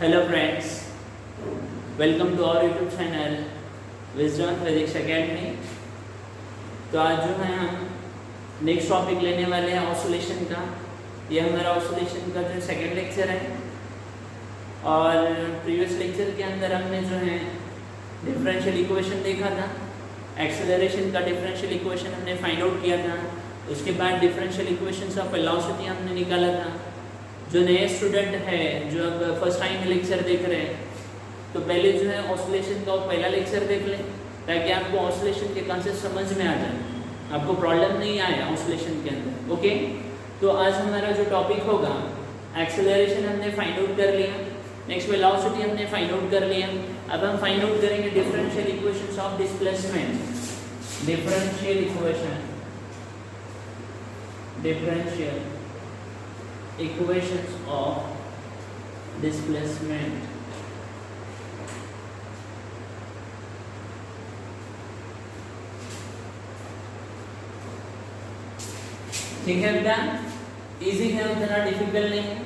Hello friends, welcome to our YouTube channel wisdom physics academy. तो आज जो है हम नेक्स्ट टॉपिक लेने वाले हैं ऑसिलेशन का। ये हमारा ऑसिलेशन का जो सेकंड लेक्चर है और प्रीवियस लेक्चर के अंदर हमने जो है डिफरेंशियल इक्वेशन देखा था। एक्सेलरेशन का डिफरेंशियल इक्वेशन हमने फाइंड आउट किया था। उसके बाद डिफरेंशियल इक्वेशंस ऑफ वेलोसिटी हमने निकाला था। जो नए स्टूडेंट है जो अब फर्स्ट टाइम लेक्चर देख रहे हैं तो पहले जो है ऑसिलेशन का पहला लेक्चर देख लें ताकि आपको ऑसिलेशन के कॉन्सेप्ट समझ में आ जाए, आपको प्रॉब्लम नहीं आए ऑसिलेशन के अंदर। ओके, तो आज हमारा जो टॉपिक होगा एक्सेलरेशन हमने फाइंड आउट कर लिया, नेक्स्ट वेलोसिटी हमने फाइंड आउट कर लिया। अब हम फाइंड आउट करेंगे differential equations of displacement. Differential equation, differential equations of displacement। ठीक है बेटा, इजी है, उतना डिफिकल्ट नहीं है।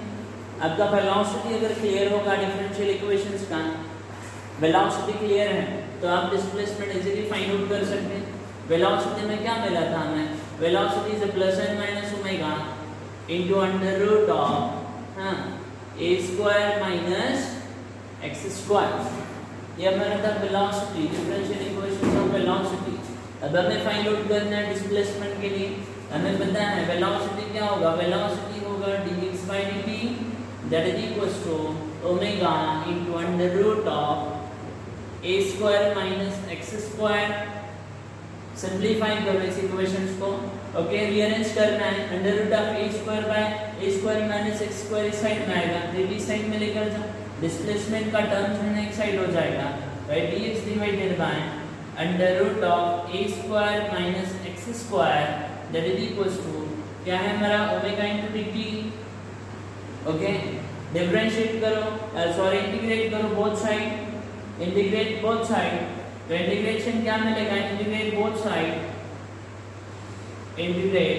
आपका वेलोसिटी अगर क्लियर होगा डिफरेंशियल इक्वेशंस का, वेलोसिटी क्लियर है तो आप डिस्प्लेसमेंट इजीली फाइंड आउट कर सकते हैं। वेलोसिटी में क्या मिला था हमें? Velocity is plus and minus omega into under root of a square minus x square। ये हमारा था velocity, differential equation of velocity. अब हमें फाइंड आउट करना है डिस्प्लेसमेंट के लिए। हमें पता है वेलोसिटी क्या होगा, वेलोसिटी होगा dx by dt that is equals to omega into under root of a square minus x square। Simplify करो इस इक्वेशंस को। ओके, रीअरेंज करना है। Under root of a square by a square minus x square इस side में आएगा, dt side में लेकर जाओ। डिस्प्लेसमेंट का टर्म जो है एक साइड हो जाएगा by dx divided by under root of a square minus x square that is equals to क्या है हमारा omega into dt। Okay, differentiate करो, सॉरी इंटीग्रेट करो both side, integrate both side. तो इंटीग्रेशन क्या मिलेगा? Integrate both side, integrate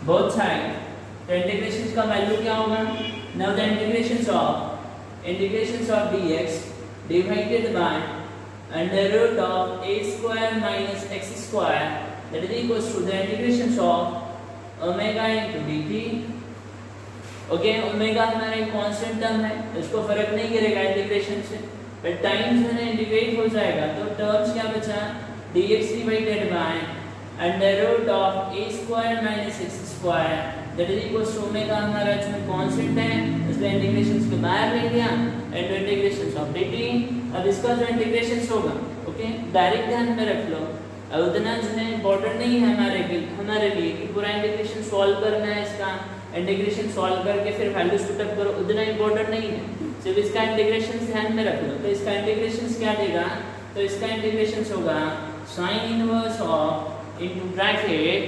both side. तो integration का वैल्यू क्या होगा? Now the integrations of dx divided by under root of a square minus x square that is equals to the integrations of omega into dt। Okay, omega हमारा एक constant term है, इसको फर्क नहीं करेगा इंटीग्रेशन से, बट टाइम जो है इंटीग्रेट हो जाएगा तो टर्म्स क्या बचा? dx divided by under root of a square minus x square that is equals to omega हमारा जो कांस्टेंट है इसलिए इंटीग्रेशंस के बाहर ले लिया एंड इंटीग्रेशंस ऑफ dt। अब इसका जो इंटीग्रेशंस होगा, ओके, डायरेक्ट ध्यान में रख लो। अब उतना जो है इंपॉर्टेंट नहीं है हमारे लिए कि पूरा इंटीग्रेशन सॉल्व करना है, इसका इंटीग्रेशन सॉल्व करके फिर वैल्यूज पुटअप करो, उतना इंपॉर्टेंट नहीं है। सिर्फ इसका इंटीग्रेशन ध्यान में रख लो। तो इसका इंटीग्रेशन क्या देगा? तो इसका इंटीग्रेशन होगा sin inverse of into bracket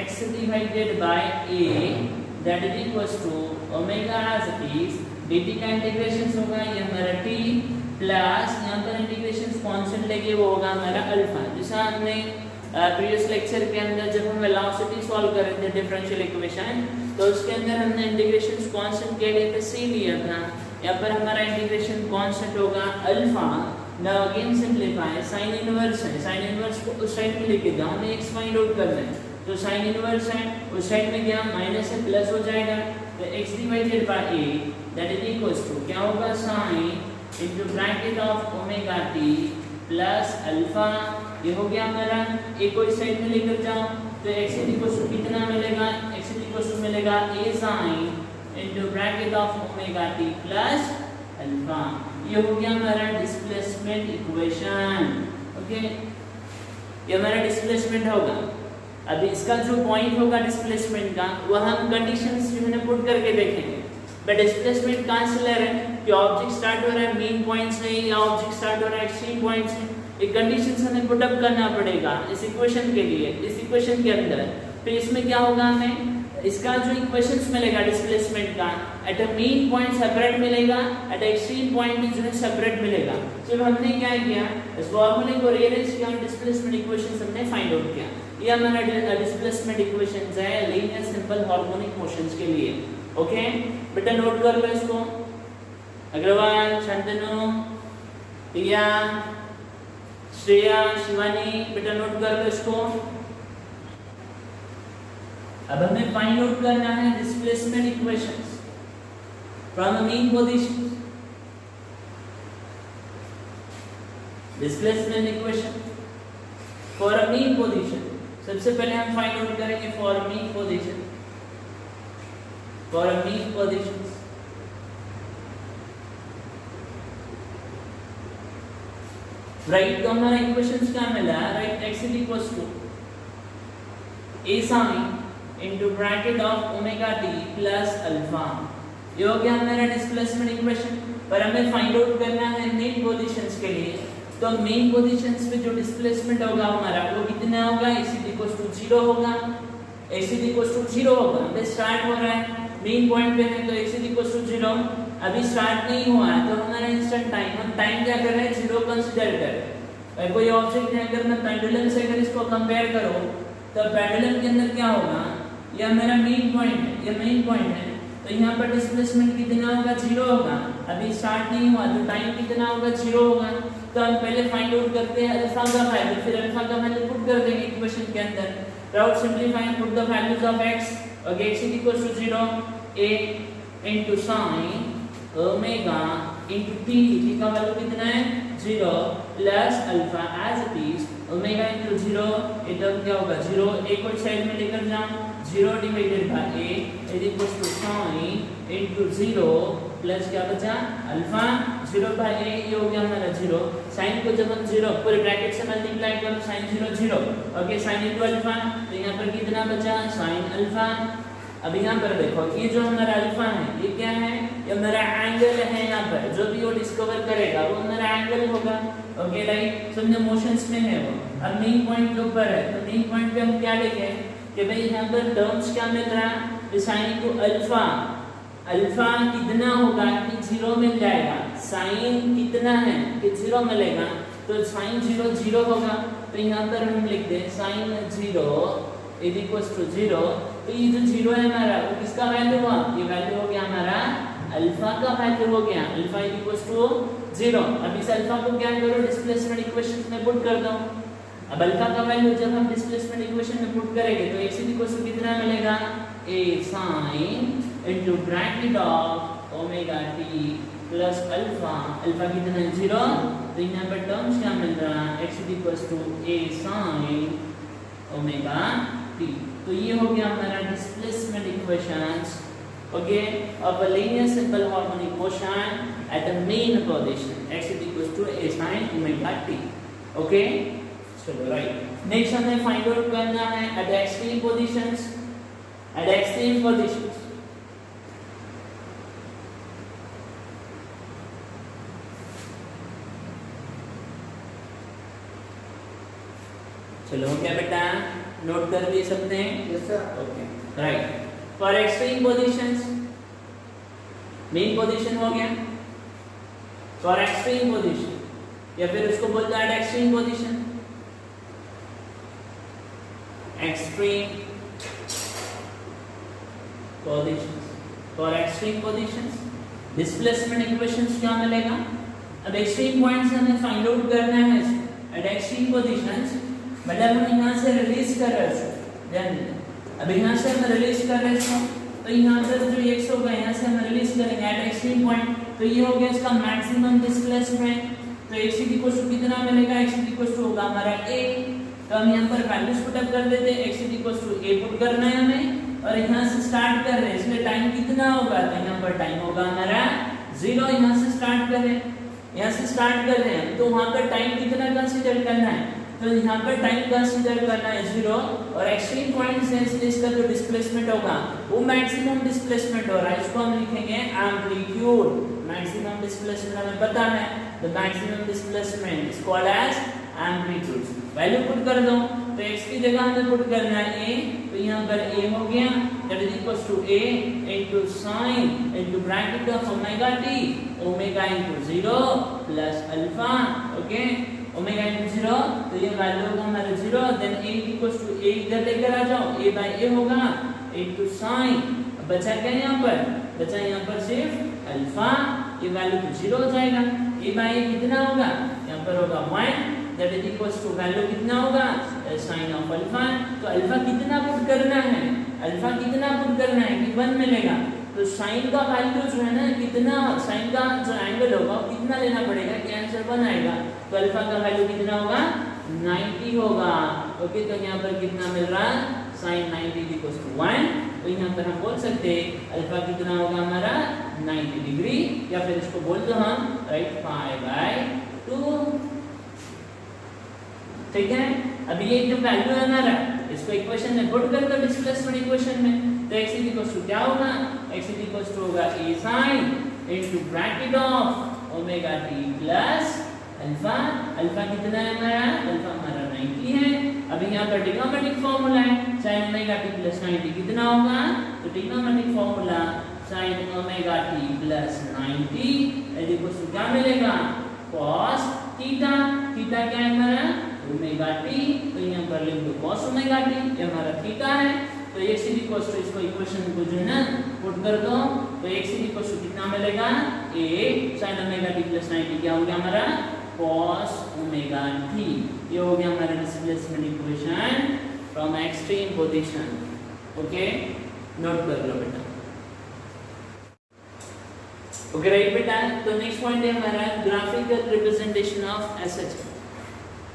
x divided by a that is equals to omega as it is. dt का इंटीग्रेशन होगा ये हमारा t प्लस यहाँ पर इंटीग्रेशन कांस्टेंट लेके वो होगा हमारा अल्फा। जैसा हमने प्रीवियस लेक्चर के अंदर जब हम वेलोसिटी सॉल्व कर रहे थे डिफरेंशियल इक्वेशन तो उसके अंदर हमने इंटीग्रेशन कांस्टेंट के लिए c लिया था। यहाँ पर हमारा इंटीग्रेशन कांस्टेंट होगा alpha. Now again simplify, sin inverse है, sin इनवर्स को उस साइड में लेके जाओ, हमें x फाइंड आउट करना है। तो sin इनवर्स है उस साइड में गया माइनस से प्लस हो जाएगा तो x divided by a that is equals to क्या होगा? sin into bracket of omega t plus alpha. ये हो गया हमारा, एक को इस साइड में लेकर जाओ तो x इक्वल्स टू कितना मिलेगा? x इक्वल्स टू मिलेगा a sin into bracket of omega t plus alpha. ये हो गया हमारा डिस्प्लेसमेंट इक्वेशन। ओके, ये हमारा डिस्प्लेसमेंट होगा। अब इसका जो पॉइंट होगा डिस्प्लेसमेंट का वह हम कंडीशंस में पुट करके देखेंगे। बट डिस्प्लेसमेंट कहाँ से ले रहे हैं कि ऑब्जेक्ट स्टार्ट हो रहा है मेन पॉइंट से या ऑब्जेक्ट स्टार्ट हो रहा है एक्सट्रीम पॉइंट से, एक कंडीशंस हमें पुट अप करना पड़ेगा इस इक्वेशन के लिए, इस इक्वेशन के अंदर। फिर इसमें क्या होगा? हमें इसका जो इक्वेशंस मिलेगा डिस्प्लेसमेंट का at a mean point separate मिलेगा, एट एक्सट्रीम पॉइंट जो है सेपरेट मिलेगा। सिर्फ हमने क्या किया, इस फॉर्मूले को रीअरेंज किया और डिस्प्लेसमेंट इक्वेशंस हमने फाइंड आउट किया। ये हमारा डिस्प्लेसमेंट इक्वेशंस है लीनियर सिंपल हार्मोनिक मोशंस के लिए। ओके बेटा नोट कर लो इसको। अग्रवाल, शांतनु, प्रिया, श्रेया, शिवानी, बेटा नोट कर लो इसको। अब हमें फाइंड आउट करना है displacement equations from the mean position. Displacement equation for a mean position, सबसे पहले हम फाइंड आउट करेंगे for a mean position, for a mean position. Right, तो हमारा इक्वेशंस क्या मिला, right x is equals to a sin into bracket of omega t plus alpha। ये हो गया हमारा डिस्प्लेसमेंट इक्वेशन। पर हमें फाइंड आउट करना है मेन पोजीशंस के लिए, तो मेन पोजीशंस पे जो डिस्प्लेसमेंट होगा हमारा वो कितना होगा, x is equals to 0 होगा, x is equals to 0 होगा। हमें स्टार्ट हो रहा है मेन पॉइंट पे है तो x is equals to 0, अभी स्टार्ट नहीं हुआ है तो हमारा इंस्टेंट टाइम, हम टाइम क्या कर रहे हैं, 0 कंसीडर कर रहे हैं। कोई ऑब्जेक्ट है, अगर मैं पेंडुलम से अगर इसको कंपेयर करूं तो पेंडुलम के अंदर क्या होगा, ये मेरा मेन पॉइंट है, ये मेन पॉइंट है, तो यहाँ पर डिस्प्लेसमेंट कितना होगा, 0 होगा। अभी स्टार्ट नहीं हुआ तो टाइम कितना होगा, 0 होगा। तो हम पहले फाइंड आउट करते हैं अल्फा का वैल्यू, फिर अल्फा का वैल्यू पुट कर देंगे इक्वेशन के अंदर। Route simplifying, put the values of x, okay x is equals to 0, a into sin omega into t, t का वैल्यू कितना है, 0 plus alpha as it is omega into 0, ये term क्या होगा 0, a को साइड में लेकर जाओ, 0 divided by a is equal to sin into 0 plus क्या बचा अल्फा 0 बाय a, ये हो गया हमारा 0। sin को जब हम 0 पूरे ब्रैकेट से मल्टीप्लाई करो sin 0 0, okay sin into alpha, तो यहाँ पर कितना बचा sin अल्फा। अब यहाँ पर देखो ये जो हमारा अल्फा है ये क्या है, ये हमारा एंगल है, यहाँ पर जो भी वो डिस्कवर करेगा वो हमारा एंगल होगा। ओके राइट, समझो मोशंस में है वो। अब मेन पॉइंट के ऊपर है तो मेन पॉइंट पे हम क्या लिखे कि भाई यहाँ पर टर्म्स क्या मिल रहा है, साइन टू अल्फा, अल्फा कितना होगा कि 0 मिल जाएगा, साइन कितना है कि 0 मिलेगा, तो साइन 0 0 होगा। तो यहाँ पर हम लिख दें साइन 0 इज इक्वल्स टू 0, तो ये जो 0 है हमारा वो किसका वैल्यू हुआ, ये वैल्यू हो गया हमारा अल्फा का वैल्यू हो गया, अल्फा इज इक्वल्स टू 0। अब इस अल्फा को क्या करो, डिस्प्लेसमेंट इक्वेशन में पुट कर दो। अब अल्फा का वैल्यू जब हम डिस्प्लेसमेंट इक्वेशन में पुट करेंगे तो x इज इक्वल्स टू कितना मिलेगा, a sin into bracket of omega t plus alpha, alpha कितना है 0, तो यहाँ पर टर्म्स क्या मिल रहा है, x is equals to a sin omega t। तो ये हो गया हमारा displacement equations, okay, of a linear simple harmonic motion at the mean position x is equals to a sin omega t। Okay चलो right, next हमें find out करना है at the extreme positions, at extreme positions. चलो क्या बेटा note कर लिए सकते हैं, yes sir, okay right. For extreme positions, mean position हो गया, फॉर एक्सट्रीम पोजीशन या फिर उसको बोलते हैं extreme position, extreme positions, for extreme positions displacement equations क्या मिलेगा। अब एक्सट्रीम पॉइंट्स हमें फाइंड आउट करना है एट एक्सट्रीम पोजीशंस, मतलब हम यहाँ से रिलीज कर रहे हैं, ध्यान देना। अब यहाँ से हम रिलीज कर रहे हैं तो यहाँ पर जो x होगा यहाँ से हम रिलीज करेंगे एट एक्सट्रीम पॉइंट, तो ये हो गया इसका मैक्सिमम डिस्प्लेसमेंट। तो x इक्वल टू कितना मिलेगा, x इक्वल टू होगा हमारा a, तो हम यहाँ पर वैल्यूज पुट अप कर देते हैं, x equal to a put करना है हमें, और यहाँ से स्टार्ट कर रहे हैं, इसलिए टाइम कितना होगा, तो यहाँ पर टाइम होगा हमारा 0। यहाँ से स्टार्ट कर रहे हैं, यहाँ से स्टार्ट कर रहे हैं तो वहाँ पर टाइम कितना कंसीडर करना है, तो यहाँ पर टाइम कंसीडर करना है 0, और एक्सट्रीम पॉइंट से इसका जो डिस्प्लेसमेंट होगा वो मैक्सिमम डिस्प्लेसमेंट हो रहा है, इसको हम लिखेंगे एम्पलीट्यूड। मैक्सिमम डिस्प्लेसमेंट हमें पता है, the maximum displacement is called as amplitude. Value put कर दो, तो x की जगह हमें पुट करना है a, तो यहाँ पर a हो गया that is equals to a into sin into bracket of omega t omega into 0 plus अल्फा। ओके, ओमेगा इनटू 0 तो ये वैल्यू होगा हमारा 0, then a equals to a इधर लेकर आ जाओ, a बाय a होगा इनटू sin, बचा क्या यहाँ पर, बचा यहाँ पर सिर्फ अल्फा, ये वैल्यू तो 0 हो जाएगा। a बाय a कितना होगा, यहाँ पर होगा 1 that is equals to value कितना होगा sin ऑफ अल्फा। तो अल्फा कितना पुट करना है, अल्फा कितना पुट करना है कि 1 मिलेगा, तो sin का वैल्यू जो है ना कितना, sin का जो एंगल होगा वो कितना लेना पड़ेगा कि आंसर 1 आएगा, तो अल्फा का वैल्यू कितना होगा 90 होगा। ओके, तो यहाँ पर कितना मिल रहा है sin 90 इक्वल्स टू 1, तो यहाँ पर हम बोल सकते हैं अल्फा कितना होगा हमारा 90 डिग्री, या फिर इसको बोल दो हम राइट पाई बाय 2। ठीक है, अभी ये जो वैल्यू है हमारा इसको इक्वेशन में पुट कर दो डिस्प्लेसमेंट इक्वेशन में, तो x इक्वल्स टू क्या होगा, x इक्वल्स टू होगा a sin into bracket of omega t plus alpha. Alpha कितना है हमारा, अल्फा हमारा 90 है। अभी यहाँ पर ट्रिग्नोमेट्रिक फार्मूला है sin ओमेगा t प्लस 90 कितना होगा, तो trigonometric formula sin omega t plus 90 equals to क्या मिलेगा cos थीटा। थीटा क्या है हमारा ओमेगा t, तो यहाँ पर लिख दो cos ओमेगा t, ये हमारा थीटा है। तो x इक्वल्स टू इसको इक्वेशन को जो है ना पुट कर दो, तो x इक्वल्स टू कितना मिलेगा a sin omega t plus 90 क्या हो गया हमारा cos ओमेगा t। ये हो गया हमारा displacement equation from extreme position. Okay, note कर लो बेटा। ओके राइट बेटा, तो नेक्स्ट पॉइंट है हमारा ग्राफिकल रिप्रेजेंटेशन ऑफ एसएच।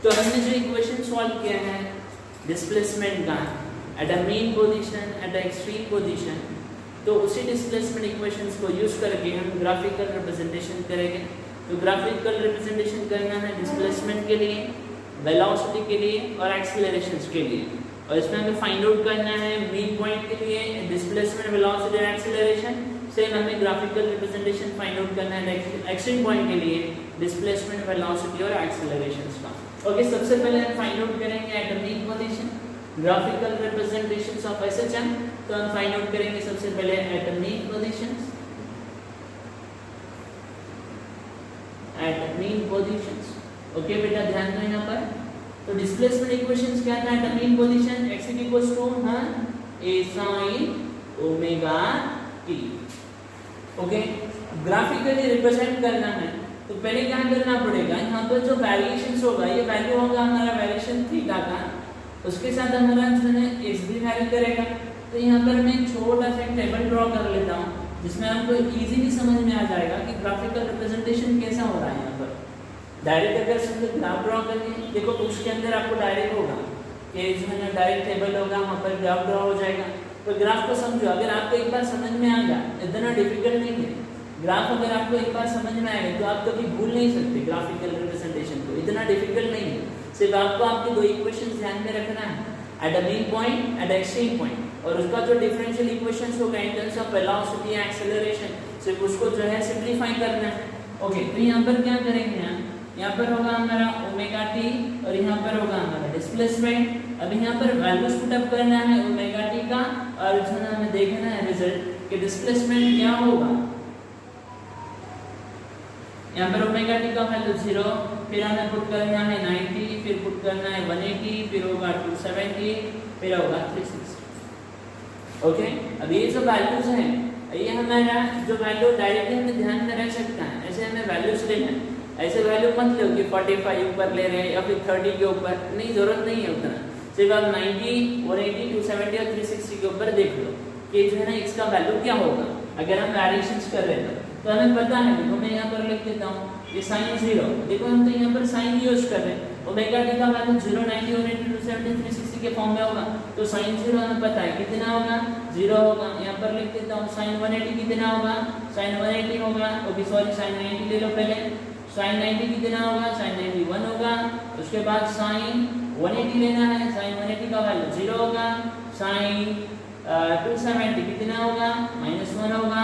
तो हमने जो इक्वेशन सॉल्व किया है डिस्प्लेसमेंट का at a main position at a extreme position, तो उसी डिस्प्लेसमेंट इक्वेशंस को यूज करके हम ग्राफिकल रिप्रेजेंटेशन करेंगे। तो ग्राफिकल रिप्रेजेंटेशन करना है डिस्प्लेसमेंट के लिए, वेलोसिटी के लिए और एक्सेलरेशंस के लिए, और इसमें हमें फाइंड आउट करना है मीन पॉइंट के लिए डिस्प्लेसमेंट, वेलोसिटी और एक्सेलरेशन। सेम हमें ग्राफिकल रिप्रेजेंटेशन फाइंड आउट करना है एक्सट्रीम पॉइंट के लिए डिस्प्लेसमेंट, वेलोसिटी और एक्सेलरेशंस का। ओके, सबसे पहले हम फाइंड आउट करेंगे eight the mean position graphical representations of SHM. तो हम फाइंड आउट करेंगे सबसे पहले eight the mean positions, eight the mean positions. Okay बेटा, ध्यान दो यहाँ पर। तो डिस्प्लेसमेंट इक्वेशंस क्या था at the mean position, x equals to a sin omega t। Okay, graphically represent करना है तो पहले क्या करना पड़ेगा, यहाँ पर जो वेरिएशंस होगा ये वैल्यू होगा हमारा वेरिएशन थीटा का, उसके साथ हमारा जो है x भी वैरी करेगा। तो यहाँ पर मैं छोटा सा टेबल ड्रॉ कर लेता हूँ जिसमें आपको इजीली समझ में आ जाएगा कि ग्राफिकल रिप्रेजेंटेशन कैसा हो रहा है। यहाँ पर डायरेक्ट अगर समझो ग्राफ ड्रॉ करनी, देखो उसके अंदर आपको डायरेक्ट होगा कि जो है डायरेक्ट टेबल होगा, वहाँ पर ग्राफ ड्रॉ हो जाएगा। तो ग्राफ को समझो, अगर आपको एक बार समझ में आ गया, इतना डिफिकल्ट नहीं है ग्राफ, अगर आपको एक बार समझ में आएगा तो आप कभी भूल नहीं सकते ग्राफिकल रिप्रेजेंटेशन को, इतना डिफिकल्ट नहीं है। सिर्फ आपको आपके दो इक्वेशंस ध्यान में रखना है at a mean point, eight extreme point, और उसका जो डिफरेंशियल इक्वेशंस होगा इन टर्म्स ऑफ वेलोसिटी या एक्सेलरेशन, सिर्फ उसको जो है सिंपलीफाई करना है। ओके, तो यहाँ पर क्या करेंगे हम, यहाँ पर होगा हमारा ओमेगा टी और यहाँ पर होगा हमारा डिस्प्लेसमेंट। अब यहाँ पर वैल्यूज पुट अप करना है ओमेगा टी का, और जो है हमें देखना है रिजल्ट कि डिस्प्लेसमेंट क्या होगा। यहाँ पर ओमेगा टी का वैल्यू 0, फिर हमें पुट करना है 90, फिर पुट करना है 180, फिर होगा 270, फिर होगा 360। ओके, अब ये जो वैल्यूज हैं, ये हमारा जो वैल्यू डायरेक्टली हमें ध्यान में रह सकता है, ऐसे हमें वैल्यूज लेना है। ऐसे वैल्यू मत लो कि 45 ऊपर ले रहे हैं या फिर 30 के ऊपर, नहीं, जरूरत नहीं है उतना। सिर्फ आप 90, 180, 270 और 360 के ऊपर देख लो कि जो है ना इसका वैल्यू क्या होगा अगर हम वेरिएशंस कर रहे हैं। तो हमें पता है, देखो मैं यहाँ पर लिख देता हूँ ये sin 0, देखो हम तो यहाँ पर sin यूज कर रहे हैं। ओमेगा टी का वैल्यू 0, 90, 180, 270, 360 के फॉर्म में होगा, तो sin 0 हमें पता है कितना होगा, 0 होगा। यहाँ पर लिख देता हूँ sin 180 कितना होगा, sin 180 होगा, ओके सॉरी sin 90 ले लो पहले, sin 90 कितना होगा, sin 90 1 होगा। उसके बाद sin 180 लेना है, sin 180 का वैल्यू 0 होगा। sin 270 कितना होगा, -1 होगा,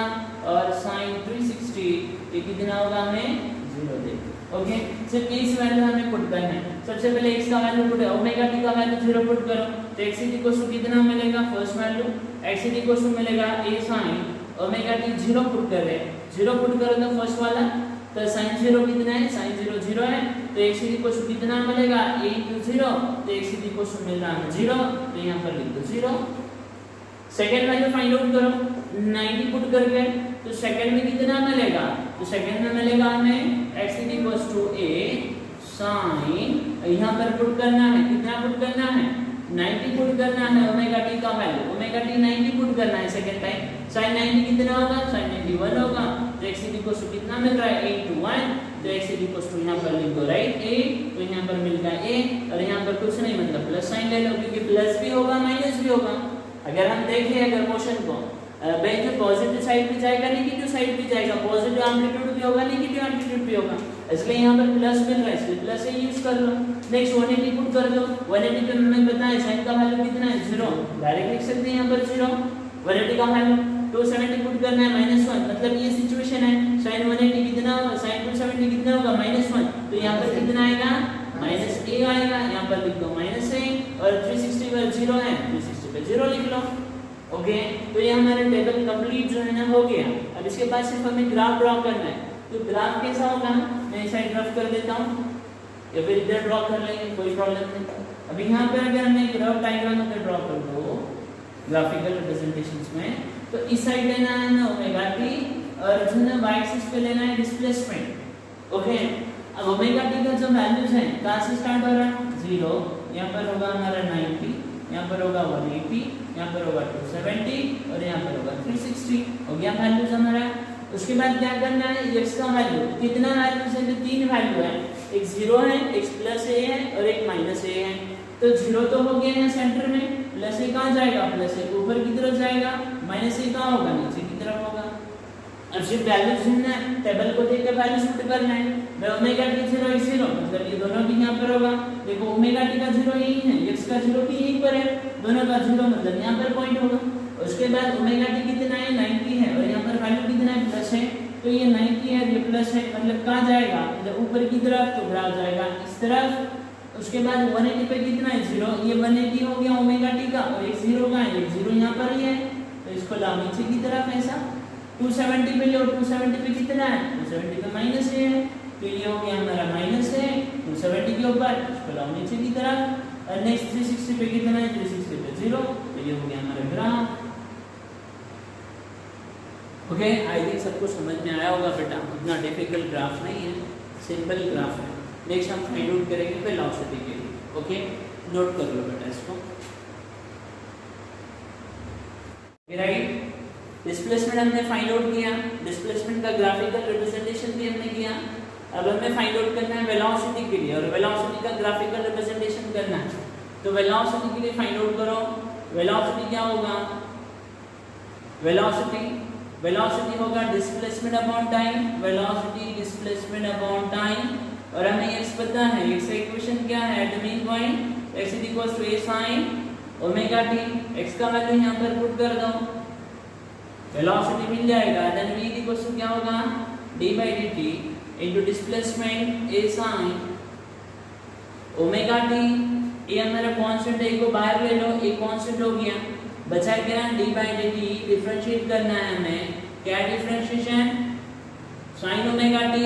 और sin 360 ये कितना होगा, हमें 0 दे। ओके, सिर्फ इस वैल्यू हमें पुट करना है। सबसे पहले x का वैल्यू पुट ओमेगा t का वैल्यू 0 पुट करो तो x इक्वल टू कितना मिलेगा first value x equal to मिलेगा a sin omega t 0 put कर रहे हैं 0 पुट करो तो फर्स्ट वाला तो sin 0 कितना है sin 0 0 है तो x इक्वल टू कितना मिलेगा a into 0 तो x इक्वल टू मिल रहा है 0 तो यहां पर लिख दो 0। सेकंड वैल्यू फाइंड आउट करो 90 पुट करके तो सेकंड में कितना मिलेगा तो सेकंड में मिलेगा हमें x equal to a sin यहां पर पुट करना है कितना पुट करना है 90 पुट करना है ओमेगा t का वैल्यू ओमेगा t 90 पुट करना है सेकंड टाइम sin 90 कितना होगा sin 90 1 होगा तो x इक्वल टू कितना मिल रहा है 8 to 1 तो x इक्वल टू यहां पर लिख दो राइट a तो यहां पर मिल गया a और यहां पर कुछ नहीं मतलब प्लस साइन ले लो क्योंकि प्लस भी होगा माइनस भी होगा। अगर हम देखें अगर मोशन को भाई जो पॉजिटिव साइड भी जाएगा नेगेटिव साइड भी जाएगा पॉजिटिव एम्पलीट्यूड भी होगा नेगेटिव एम्पलीट्यूड भी होगा इसलिए यहाँ पर प्लस मिल रहा है इसलिए प्लस से यूज कर लो। नेक्स्ट 180 पुट कर दो 180 पे हमें पता है sin का वैल्यू कितना है 0 डायरेक्ट लिख सकते हैं यहाँ पर 0 180 का वैल्यू 270 पुट करना है -1 मतलब ये सिचुएशन है sin 180 कितना होगा sin 270 कितना होगा -1 तो यहाँ पर कितना आएगा -a आएगा यहाँ पर लिख दो -a और 360 पर 0 है 360 पे 0 लिख लो ओके। तो ये हमारा टेबल कंप्लीट जो है ना हो गया। अब इसके बाद सिर्फ हमें ग्राफ ड्रॉ करना है तो ग्राफ कैसा होगा मैं इस साइड ड्रॉ कर देता हूँ या फिर इधर ड्रॉ कर लेंगे कोई प्रॉब्लम नहीं। अब यहाँ पर अगर हमें ग्राफ डायग्राम अगर ड्रॉ कर दो ग्राफिकल रिप्रेजेंटेशंस में तो इस साइड लेना है ना ओमेगा टी और जो है y एक्सिस पे लेना है डिस्प्लेसमेंट ओके। अब ओमेगा टी का जो वैल्यूज है कहाँ से स्टार्ट हो रहा है 0 यहाँ पर होगा हमारा 90 यहाँ पर होगा 180 यहाँ पर होगा 270 और यहाँ पर होगा 360 हो गया वैल्यूज हमारा। उसके बाद क्या करना है x का वैल्यू कितना वैल्यूज है तो 3 वैल्यू है एक 0 है एक प्लस a है और एक माइनस a है तो 0 तो हो गया यहाँ सेंटर में प्लस a कहाँ जाएगा प्लस a ऊपर की तरफ जाएगा माइनस a कहाँ होगा नीचे की तरफ होगा। अब सिर्फ वैल्यूज ढूंढना है टेबल को देख कर वैल्यूज पुट करना है ओमेगा टी 0 x 0 मतलब ये दोनों भी यहाँ पर होगा देखो ओमेगा टी का 0 यही है x का 0 भी यहीं पर है दोनों का 0 मतलब यहाँ पर पॉइंट होगा। उसके बाद ओमेगा टी कितना है 90 है और यहाँ पर वैल्यू कितना है प्लस है तो ये 90 है ये प्लस है मतलब कहाँ जाएगा मतलब ऊपर की तरफ तो ग्राफ जाएगा इस तरफ। उसके बाद 180 पे कितना है 0 ये 180 हो गया ओमेगा टी का और एक 0 का है एक 0 यहाँ पर ही है तो इसको लाओ नीचे की तरफ ऐसा 270 पे लो 270 पे कितना है 270 पे माइनस है तो ये हो गया हमारा माइनस है 270 के ऊपर इसको लाओ नीचे की तरफ और नेक्स्ट 360 पे कितना है 360 पे 0 तो ये हो गया हमारा ग्राफ ओके। आई थिंक सबको समझ में आया होगा बेटा उतना डिफिकल्ट ग्राफ नहीं है सिंपल ग्राफ है। नेक्स्ट हम फाइंड आउट करेंगे वेलोसिटी के लिए ओके नोट कर लो बेटा इसको राइट। डिस्प्लेसमेंट हमने फाइंड आउट किया डिस्प्लेसमेंट का ग्राफिकल रिप्रेजेंटेशन भी हमने किया। अब हमें फाइंड आउट करना है वेलोसिटी के लिए और वेलोसिटी का ग्राफिकल रिप्रेजेंटेशन करना है तो वेलोसिटी के लिए फाइंड आउट करो वेलोसिटी क्या होगा वेलोसिटी होगा displacement upon time velocity displacement upon time और हमें x पता है x का इक्वेशन क्या है at the mean point x equals to a sin omega t x का वैल्यू यहां पर पुट कर दो वेलोसिटी मिल जाएगा देन v इक्वल्स टू क्या होगा d by dt into displacement a sin omega t ये हमारा कांस्टेंट है को बाहर ले लो एक कांस्टेंट हो गया बचा क्या d by dt डिफरेंशिएट करना है हमें क्या डिफरेंशिएशन sin ओमेगा t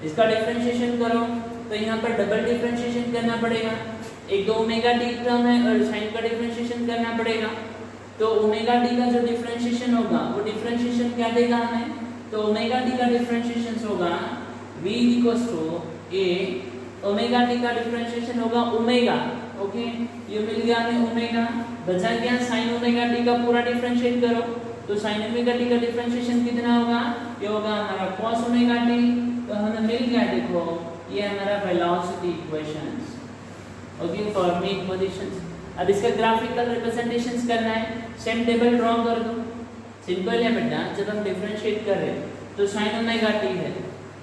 इसका डिफरेंशिएशन करो तो यहाँ पर डबल डिफरेंशिएशन करना पड़ेगा एक तो ओमेगा टी टर्म है और साइन का डिफरेंशिएशन करना पड़ेगा तो ओमेगा टी का जो डिफरेंशिएशन होगा वो डिफरेंशिएशन क्या देगा हमें तो ओमेगा टी का डिफरेंशिएशन होगा v equals to a omega t का डिफरेंशिएशन होगा ओमेगा ओके ये मिल गया हमें ओमेगा बचा क्या साइन ओमेगा टी का पूरा डिफरेंशिएट करो तो साइन ओमेगा टी का डिफरेंशिएशन कितना होगा ये होगा हमारा cos ओमेगा टी तो हमें मिल गया देखो ये हमारा velocity equations okay for make positions. अब इसका ग्राफिकल रिप्रेजेंटेशंस करना है सेम टेबल ड्रॉ कर दो सिंपल है बेटा जब हम डिफरेंशिएट कर रहे हैं तो sin ओमेगा टी है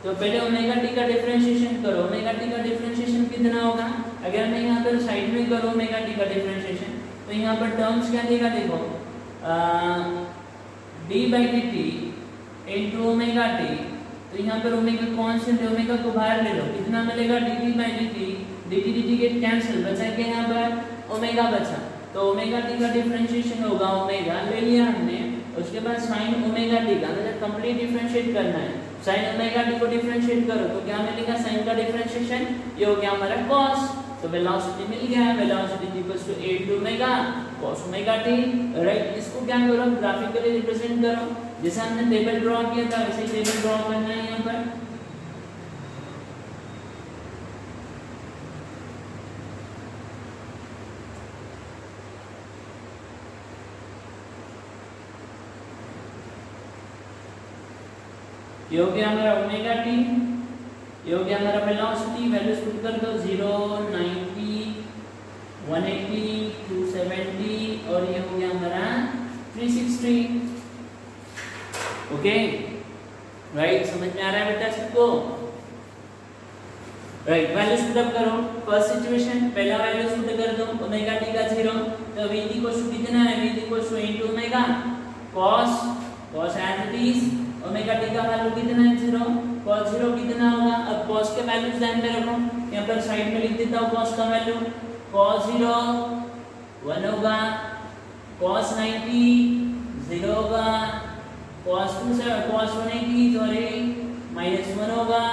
तो पहले ओमेगा टी का डिफरेंशिएशन करो ओमेगा टी का डिफरेंशिएशन कितना होगा अगर मैं यहाँ पर साइड में करूँ ओमेगा टी का डिफरेंशिएशन तो यहाँ पर टर्म्स क्या देगा देखो d by dt into omega T तो यहाँ पर ओमेगा कांस्टेंट है ओमेगा को बाहर ले लो कितना मिलेगा dt by dt dt dt get cancel, बचा क्या यहाँ पर ओमेगा बचा, तो ओमेगा टी का डिफरेंशिएशन होगा ओमेगा ले लिया हमने, उसके बाद sin ओमेगा टी का मतलब कंप्लीट डिफरेंशिएट करना है, sin ओमेगा टी को डिफरेंशिएट करो तो क्या मिलेगा sin का डिफरेंशिएशन ये हो गया हमारा cos, तो वेलोसिटी मिल गया, velocity equals to 8 omega cos omega t, right. इसको क्या करो ग्राफिकली रिप्रेजेंट करो, जैसे हमने टेबल ड्रॉ किया था वैसे ही टेबल ड्रॉ करना है यहाँ पर। ये हो गया हमारा ओमेगा टी, ये हो गया हमारा वेलोसिटी, वैल्यूज पुट कर दो 0 90 180 270 और ये हो गया हमारा 360। ओके राइट, समझ में आ रहा है बेटा सबको? राइट, वैल्यूज पुट अप करो। फर्स्ट सिचुएशन पहला वैल्यूज पुट कर दो, ओमेगा टी का 0, तो v इक्वल्स टू कितना है, v equals to 8 omega cos as it is, omega t का वैल्यू कितना है 0, cos 0 कितना होगा, अब cos के वैल्यूज ध्यान में रखो, यहाँ पर साइड में लिख देता हूँ cos का वैल्यू, cos 0 1 होगा, cos 90 0 होगा, cos 180 सॉरी -1 होगा,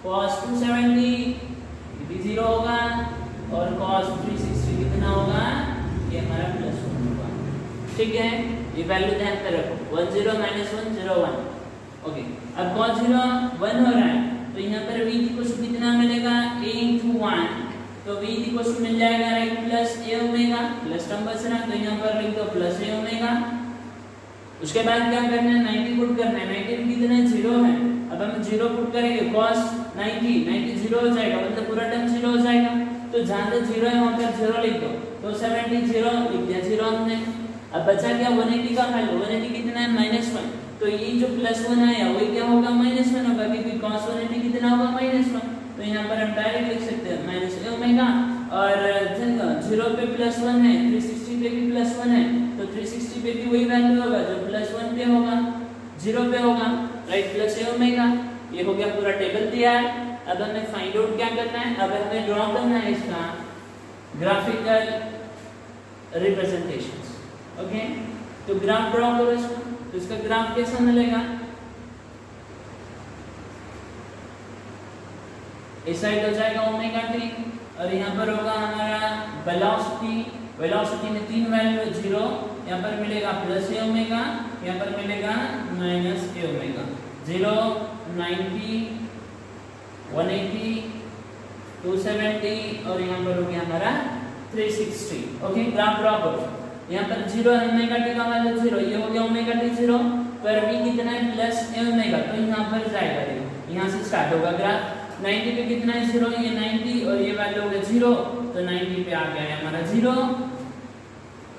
cos 270 भी 0 होगा और cos 360 कितना होगा, ये हमारा +1 होगा। ठीक है, ये वैल्यू ध्यान में रखो, 1 0 -1 0 1। ओके, अब cos 0 1 हो रहा है तो यहाँ पर v इक्वल्स टू कितना मिलेगा, a * 1, तो v इक्वल्स टू मिल जाएगा right plus a omega, plus term बच रहा तो यहाँ पर लिख दो प्लस a ओमेगा। उसके बाद क्या करना है, 90 पुट करना है, 90 में कितना है 0 है, अब हम 0 पुट करेंगे cos 90 0 हो जाएगा, मतलब पूरा टर्म 0 हो जाएगा, तो जहां तक 0 है वहां पर 0 लिख दो, तो 70 0 लिख दिया 0 हमने। अब बचा क्या 180 का वैल्यू, 180 कितना है -1, तो ये जो +1 आया वही क्या होगा -1 होगा, क्योंकि cos 180 कितना होगा -1, तो यहाँ पर हम डायरेक्ट लिख सकते हैं -a ओमेगा, और 0 पे +1 है, 360 पे भी +1 है, तो 360 पे भी वही वैल्यू होगा जो +1 पे होगा, 0 पे होगा, राइट +a ओमेगा। ये हो गया पूरा टेबल दिया है। अब हमें फाइंड आउट क्या करना है, अब हमें ड्रॉ करना है इसका ग्राफिकल रिप्रेजेंटेशंस। ओके, तो ग्राफ ड्रॉ करो इसका, तो इसका ग्राफ कैसा मिलेगा, इस साइड हो जाएगा ओमेगा टी और यहाँ पर होगा हमारा वेलोसिटी, वेलोसिटी में 3 वैल्यू 0, यहाँ पर मिलेगा +a ओमेगा, यहाँ पर मिलेगा -a ओमेगा, 0 90 180 270 और यहाँ पर हो गया हमारा 360। ओके, ग्राफ ड्रॉ करो। यहाँ पर 0 है ओमेगा टी का वैल्यू 0, ये हो गया ओमेगा टी 0, पर v कितना है +a ओमेगा, तो यहाँ पर जाएगा, देखो यहाँ से स्टार्ट होगा ग्राफ, 90 पे कितना है 0, ये 90 और ये वैल्यू हो गया 0, तो 90 पे आ गया है हमारा 0।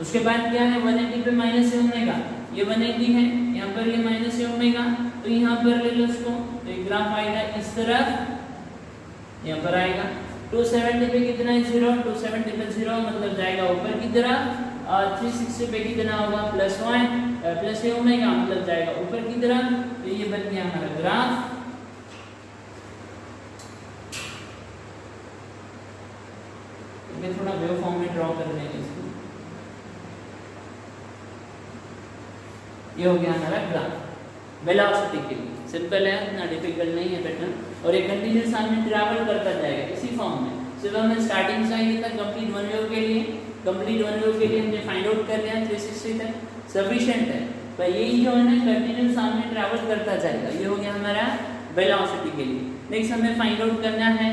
उसके बाद क्या है 180 पे -a ओमेगा, ये 180 है, यहाँ पर ये -a ओमेगा, तो यहाँ पर ले लो इसको, तो ये ग्राफ आएगा इस तरफ, यहाँ पर आएगा 270 पे कितना है 0, 270 पे 0 मतलब जाएगा ऊपर की तरफ, और 360 पे कितना होगा +a ओमेगा मतलब जाएगा ऊपर की तरफ, तो ये बन गया हमारा ग्राफ। मैं थोड़ा वेव फॉर्म में ड्रॉ कर देंगे इसको, ये हो गया हमारा ग्राफ वेलोसिटी के लिए, सिंपल है, इतना डिफिकल्ट नहीं है पैटर्न, और ये कंटिन्यूअस में ट्रैवल करता जाएगा इसी फॉर्म में। सिर्फ हमें स्टार्टिंग चाहिए था कंप्लीट वन वेव के लिए, कंप्लीट वन वेव के लिए हमने फाइंड आउट कर लिया 360 तक सफिशिएंट है, पर यही जो है ना कंटिन्यूअस में ट्रैवल करता जाएगा, ये हो गया हमारा वेलोसिटी के लिए। नेक्स्ट हमें फाइंड आउट करना है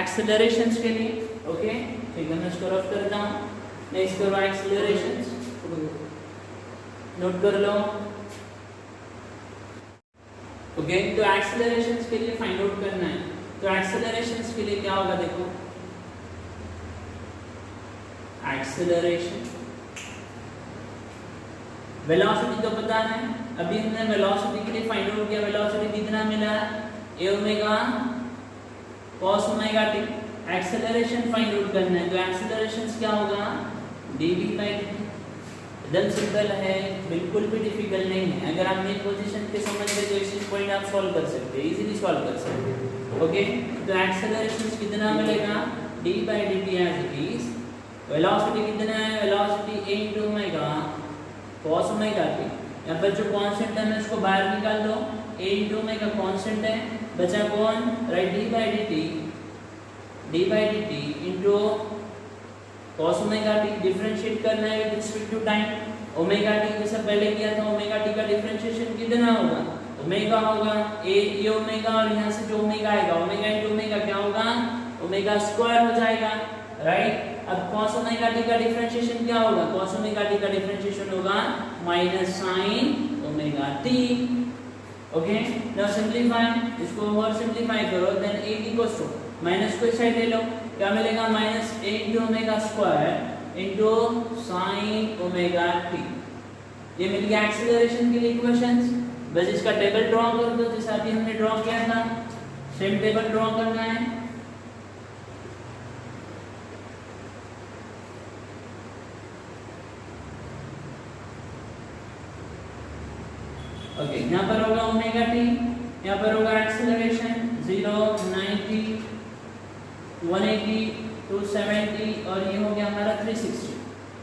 एक्सेलरेशंस के लिए। ओके, ठीक है, मैं इसको रफ करता हूँ। नेक्स्ट करो एक्सेलरेशंस, नोट कर लो। ओके, तो एक्सेलरेशंस के लिए फाइंड आउट करना है, तो एक्सेलरेशंस के लिए क्या होगा, देखो एक्सेलरेशन, वेलोसिटी तो पता है, अभी हमने वेलोसिटी के लिए फाइंड आउट किया, वेलोसिटी कितना मिला a omega cos omega t। Acceleration find out करना है, तो एक्सेलरेशंस क्या होगा dv/dt, एकदम सिंपल है, बिल्कुल भी डिफिकल्ट नहीं है। अगर आप मेन पोजीशन के समझ गए तो इसी पॉइंट आप सॉल्व कर सकते हैं, इजीली सॉल्व कर सकते हैं। ओके, तो एक्सेलरेशंस कितना मिलेगा d by d t as it is. Velocity कितना है, velocity a into omega cos omega t। यहाँ पर जो कांस्टेंट है उसको बाहर निकाल दो, a into ओमेगा कांस्टेंट है, बचा कौन, right d by d t into cos omega t। Differentiate करना है with respect to time. Omega t जैसा पहले किया था, ओमेगा t का डिफरेंशिएशन कितना होगा, ओमेगा होगा ये ओमेगा और यहाँ से जो ओमेगा आएगा, ओमेगा इंटू ओमेगा क्या होगा, ओमेगा स्क्वायर हो जाएगा, राइट। अब cos ओमेगा t का डिफरेंशिएशन क्या होगा, cos ओमेगा t का डिफरेंशिएशन होगा minus sin omega t। Okay, now simplify, इसको और सिंपलीफाई करो, then a equals to minus को इस साइड ले लो, क्या मिलेगा, minus a into omega square into sin omega t। ये मिल गया एक्सीलरेशन के लिए इक्वेशंस। बस इसका टेबल ड्रॉ कर दो जैसा अभी हमने ड्रॉ किया था, सेम टेबल ड्रॉ करना है। ओके, यहाँ पर होगा ओमेगा टी, यहाँ पर होगा एक्सीलरेशन 0, 90, 180, 270 और ये हो गया हमारा 360।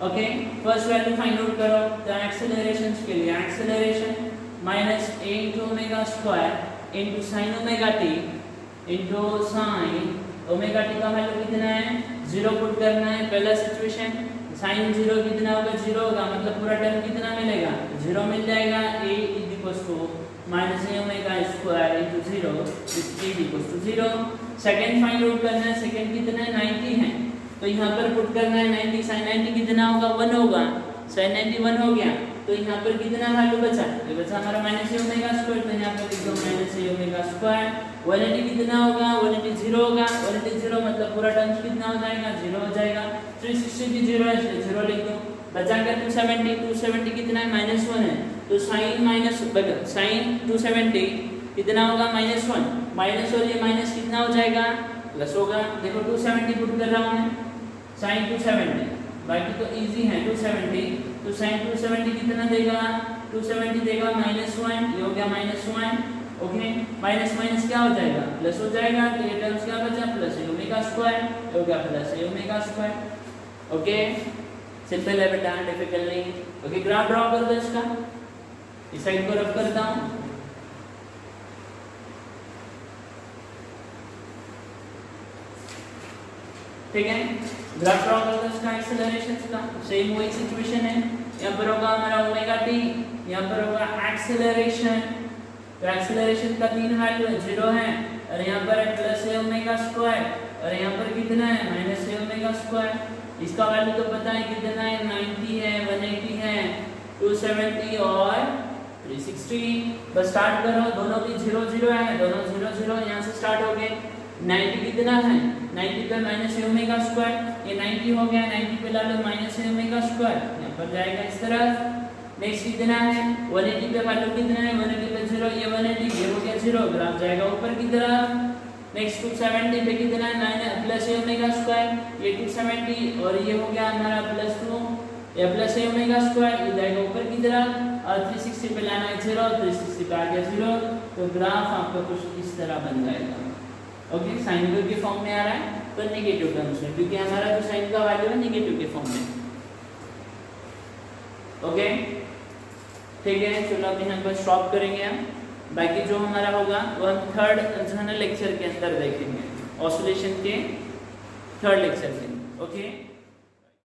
Okay, first value find out करो। तो एक्सीलरेशन के लिए acceleration minus a into omega square into sine omega T into sine omega t का वैल्यू कितना है, 0 पुट करना है पहला सिचुएशन। साइन 0 कितना होगा, 0 होगा, मतलब पूरा टर्म कितना मिलेगा, 0 मिल जाएगा। a equals to minus a omega square into 0 equals to 0। Second find out करना है, सेकंड कितना है, 90 है, तो यहाँ पर पुट करना है 90, sin 90 कितना होगा, 1 होगा, sin 90 1 हो गया, तो यहाँ पर कितना वैल्यू बचा, ये बचा हमारा माइनस a ओमेगा स्क्वायर, तो यहाँ पर लिख दो माइनस a ओमेगा स्क्वायर। 180 कितना होगा, 180 0 होगा, 180 0 मतलब पूरा टर्म्स कितना हो जाएगा, 0 हो जाएगा। 360 भी 0 है, 0 लिख दो, बचा कर 270 कितना है, -1 है, तो sin 270 कितना होगा, -1, माइनस और ये माइनस कितना हो जाएगा, प्लस होगा। देखो 270 पुट कर रहा हूँ मैं, sin 270, बाकी तो इजी है 270, तो sin 270 कितना देगा, 270 देगा -1, ये हो गया -1। ओके, माइनस माइनस क्या हो जाएगा, प्लस हो जाएगा, तो ये टर्म्स क्या बचा, प्लस a ओमेगा स्क्वायर, हो गया plus a omega square. Okay, simple है बेटा, डिफिकल्ट नहीं। ओके, ग्राफ ड्रॉ कर दो इसका, इस साइड को रफ करता हूँ। ठीक है, ग्राफ ड्रॉ कर दो इसका एक्सेलरेशन का, सेम वही सिचुएशन है। यहाँ पर होगा हमारा ओमेगा टी, यहाँ पर होगा एक्सेलरेशन, तो एक्सेलरेशन का 3 वैल्यू है, 0 है, और यहाँ पर है प्लस a ओमेगा स्क्वायर, और यहाँ पर कितना है, माइनस a ओमेगा स्क्वायर। इसका वैल्यू तो पता है कितना है, 90 है, 180 है, 270 और 360। बस स्टार्ट करो, दोनों भी 0 0 है, दोनों 0 0 यहाँ से स्टार्ट हो गए। 90 कितना है, 90 पे माइनस a ओमेगा स्क्वायर, ये 90 हो गया, 90 पे ला लो माइनस a ओमेगा स्क्वायर, यहाँ पर जाएगा इस तरफ। नेक्स्ट कितना है, 180 पे वैल्यू कितना है, 180 पे 0, ये 180, ये हो गया 0, ग्राफ जाएगा ऊपर की तरफ। नेक्स्ट 270 पे कितना है, प्लस a ओमेगा स्क्वायर, ये 270 और ये हो गया हमारा +2 या प्लस a ओमेगा स्क्वायर, ये जाएगा ऊपर की तरफ, और 360 पे लाना है 0, 360 पे आ गया 0, तो ग्राफ आपका कुछ इस तरह बन जाएगा। ओके, साइन वेव के फॉर्म में आ रहा है, तो नेगेटिव टर्म्स में, क्योंकि हमारा जो साइन का वैल्यू है नेगेटिव के फॉर्म में। ओके, ठीक है, चलो अब यहाँ पर स्टॉप करेंगे हम। बाकी जो हमारा होगा वो हम थर्ड लेक्चर के अंदर देखेंगे, ऑसिलेशन के थर्ड लेक्चर के। ओके।